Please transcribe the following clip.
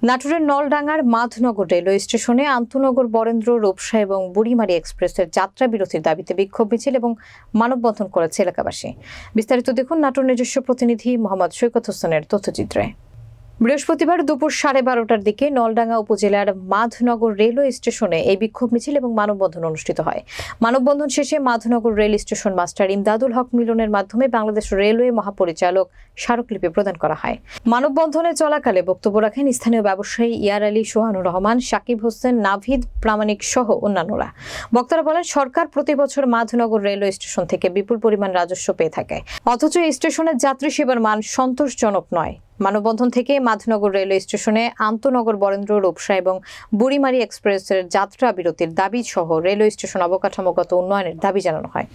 নাটোরের নলডাঙ্গার মাধনগর রেলওয়ে স্টেশনে আন্তনগর বরেন্দ্র রূপসা এবং বুড়িমারি এক্সপ্রেসের যাত্রা বিরতির দাবিতে বিক্ষোভ মিছিল এবং মানববন্ধন করেছে এলাকাবাসী। বিস্তারিত দেখুন নাটোর নিজস্ব প্রতিনিধি মোহাম্মদ সৈকত হোসেনের তথ্যচিত্রে। বৃহস্পতিবার দুপুর 12:30টার দিকে নলডাঙ্গা উপজেলার মাধনগর রেলওয়ে স্টেশনে এই বিক্ষোভ মিছিল এবং মানববন্ধন অনুষ্ঠিত হয়। মানববন্ধন শেষে Madhnagar rail station master Imdadul Haque মিলনের মাধ্যমে বাংলাদেশ রেলওয়ে মহাপরিচালক স্মারকলিপি প্রদান করা হয়। মানববন্ধনে চলাকালে বক্তব্য রাখেন স্থানীয় ব্যবসায়ী ইয়ার আলী, সোহানুর রহমান, সাকিব হোসেন, নাভিদ প্রামাণিক সহ অন্যান্যরা। বক্তারা বলেন, সরকার প্রতি বছর মাধনগর রেলওয়ে স্টেশন থেকে বিপুল পরিমাণ রাজস্ব পেয়ে থাকে, অথচ এই স্টেশনের যাত্রী সেবার মান সন্তোষজনক নয়। মানববন্ধন থেকে মাধনগর রেলওয়ে স্টেশনে আন্তনগর বরেন্দ্র রূপসা এবং বুড়িমারি এক্সপ্রেসের যাত্রা বিরতির দাবি সহ রেলওয়ে স্টেশন অবকাঠামোগত উন্নয়নের দাবি জানানো হয়।